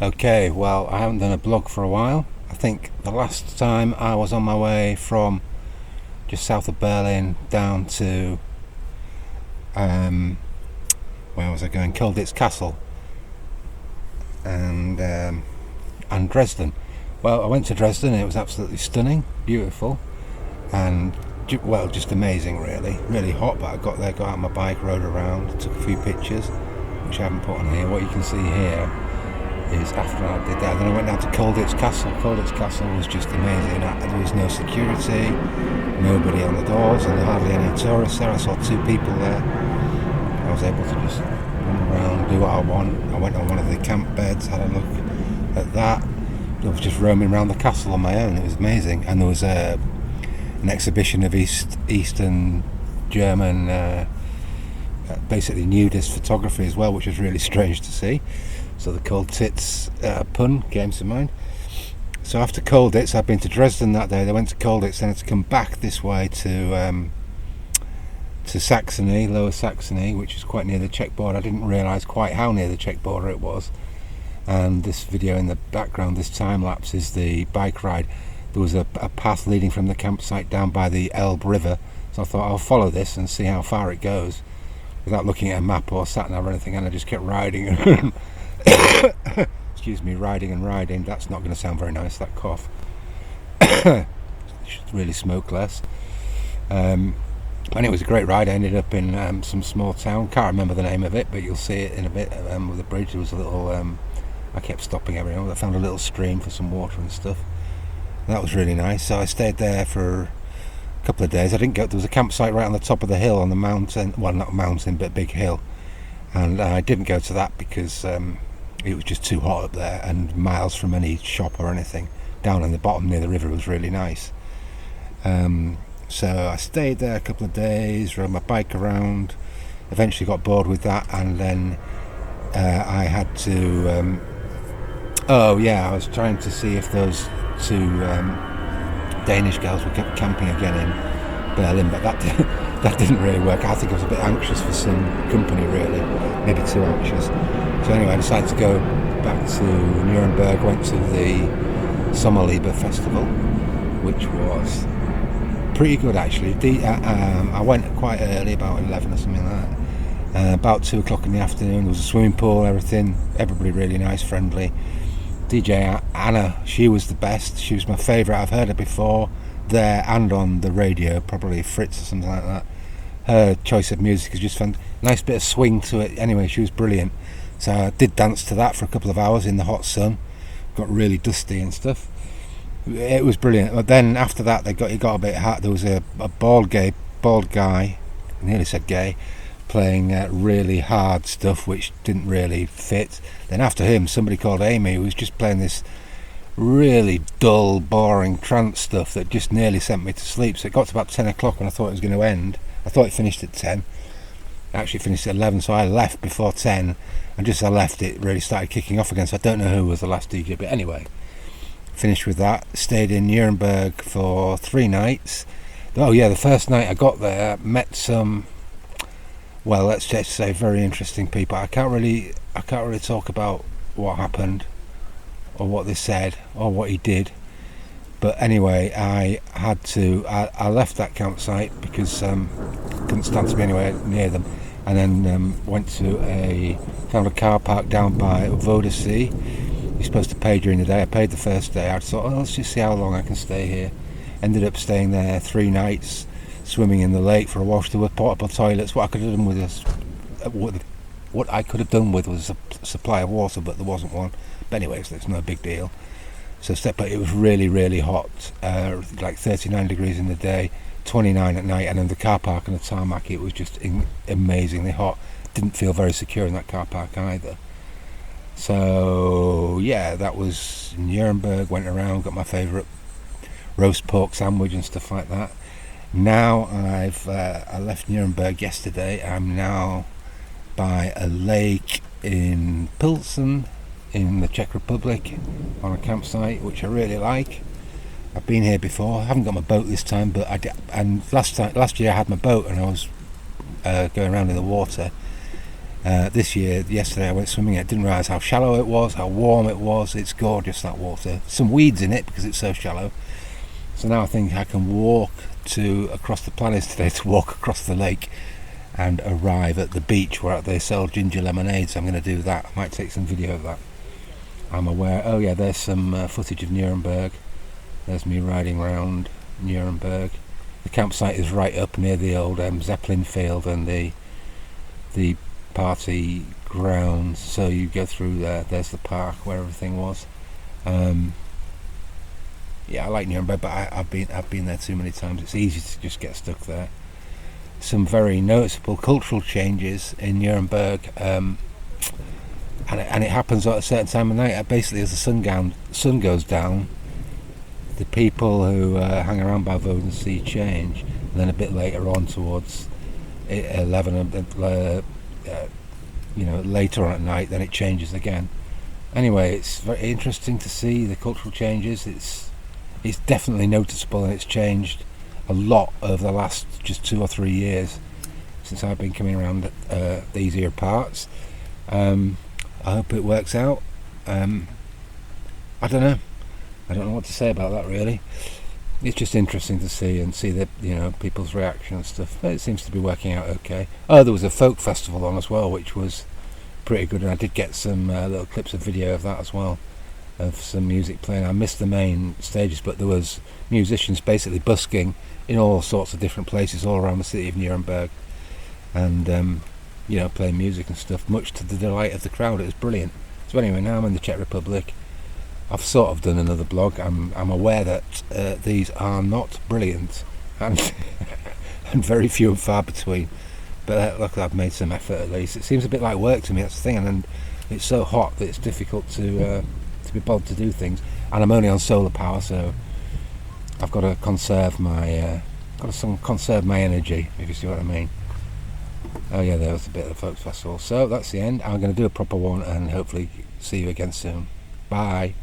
Okay, well, I haven't done a blog for a while. I think the last time I was on my way from just south of Berlin down to where was I going? Colditz Castle and Dresden. Well, I went to Dresden. It was absolutely stunning, beautiful, and just amazing. Really hot. But I got there, got out my bike, rode around, took a few pictures, which I haven't put on here. What you can see here is after I did that, then I went down to Colditz Castle. Colditz Castle was just amazing. There was no security, nobody on the doors, and hardly any tourists there. I saw 2 people there. I was able to just run around, do what I want. I went on one of the camp beds, had a look at that. I was just roaming around the castle on my own. It was amazing. And there was an exhibition of Eastern German basically nudist photography as well, which was really strange to see. So the Colditz pun came to mind. So after Colditz, I've been to Dresden that day. They went to Colditz, then to come back this way to Saxony, Lower Saxony, which is quite near the Czech border. I didn't realise quite how near the Czech border it was. And this video in the background, this time lapse, is the bike ride. There was a path leading from the campsite down by the Elbe River. So I thought I'll follow this and see how far it goes without looking at a map or sat nav or anything. And I just kept riding and excuse me, riding and riding. That's not going to sound very nice, that cough. Should really smoke less. And it was a great ride. I ended up in some small town. Can't remember the name of it, but you'll see it in a bit. With the bridge, there was a little. I kept stopping every now and then. I found a little stream for some water and stuff. And that was really nice. So I stayed there for a couple of days. I didn't go. There was a campsite right on the top of the hill on the mountain. Well, not a mountain, but a big hill. And I didn't go to that because it was just too hot up there, and miles from any shop or anything. Down in the bottom near the river was really nice. So I stayed there a couple of days, rode my bike around, eventually got bored with that, and then I had to I was trying to see if those 2 Danish girls were camping again in Berlin, but that didn't really work. I think I was a bit anxious for some company, really, maybe too anxious. So anyway, I decided to go back to Nuremberg, went to the Sommerliebe festival, which was pretty good actually. I went quite early, about 11 or something like that. About 2 o'clock in the afternoon. There was a swimming pool, everybody really nice, friendly. DJ Anna, she was the best. She was my favourite. I've heard her before there and on the radio, probably Fritz or something like that. Her choice of music is just fun. Nice bit of swing to it. Anyway, she was brilliant. So I did dance to that for a couple of hours in the hot sun. Got really dusty and stuff. It was brilliant. But then after that, it got a bit hot. There was a bald guy, I nearly said gay, playing really hard stuff which didn't really fit. Then after him, somebody called Amy, who was just playing this really dull, boring trance stuff that just nearly sent me to sleep. So it got to about 10 o'clock when I thought it was going to end. I thought it finished at 10. It actually finished at 11, so I left before 10. And just as I left, it really started kicking off again. So I don't know who was the last DJ, but anyway, finished with that. Stayed in Nuremberg for 3 nights. Oh yeah, the first night I got there, met some, well, let's just say very interesting people. I can't really talk about what happened or what they said or what he did. But anyway, I left that campsite because couldn't stand to be anywhere near them, and then found a car park down by Vodensee. You're supposed to pay during the day. I paid the first day. I thought, let's just see how long I can stay here. Ended up staying there 3 nights, swimming in the lake for a wash. There were portable toilets. What I could have done with was a supply of water, but there wasn't one. But anyway, so it's no big deal. But it was really, really hot, like 39 degrees in the day, 29 at night, and in the car park and the tarmac, it was just amazingly hot. Didn't feel very secure in that car park either. So yeah, that was Nuremberg. Went around, got my favourite roast pork sandwich and stuff like that. Now I left Nuremberg yesterday. I'm now by a lake in Pilsen in the Czech Republic on a campsite which I really like. I've been here before. I haven't got my boat this time, but last year I had my boat and I was going around in the water Yesterday I went swimming. I didn't realise how shallow it was, how warm it was. It's gorgeous, that water. Some weeds in it because it's so shallow. So now I think I can walk across the plan is today to walk across the lake and arrive at the beach where they sell ginger lemonade. So I'm going to do that. I might take some video of that. I'm aware. Oh yeah, there's some footage of Nuremberg. There's me riding around Nuremberg. The campsite is right up near the old Zeppelin field and the party grounds. So you go through there. There's the park where everything was. Yeah, I like Nuremberg, but I've been there too many times. It's easy to just get stuck there. Some very noticeable cultural changes in Nuremberg, and it happens at a certain time of night. Basically, as the sun goes down, the people who hang around by Bodensee change, and then a bit later on, towards 11, later on at night, then it changes again. Anyway, it's very interesting to see the cultural changes. It's definitely noticeable, and it's changed a lot over the last just 2 or 3 years since I've been coming around these here parts. I hope it works out. I don't know what to say about that, really. It's just interesting to see the people's reaction and stuff. But it seems to be working out okay. Oh, there was a folk festival on as well, which was pretty good, and I did get some little clips of video of that as well, of some music playing. I missed the main stages, but there was musicians basically busking in all sorts of different places all around the city of Nuremberg, and playing music and stuff, much to the delight of the crowd. It was brilliant. So anyway, now I'm in the Czech Republic. I've sort of done another blog. I'm aware that these are not brilliant and and very few and far between, but look, I've made some effort at least. It seems a bit like work to me, that's the thing, and it's so hot that it's difficult to be bothered to do things, and I'm only on solar power, so I've got to conserve my energy, if you see what I mean. Oh yeah, there was a bit of the Folks Festival. So that's the end. I'm going to do a proper one and hopefully see you again soon. Bye.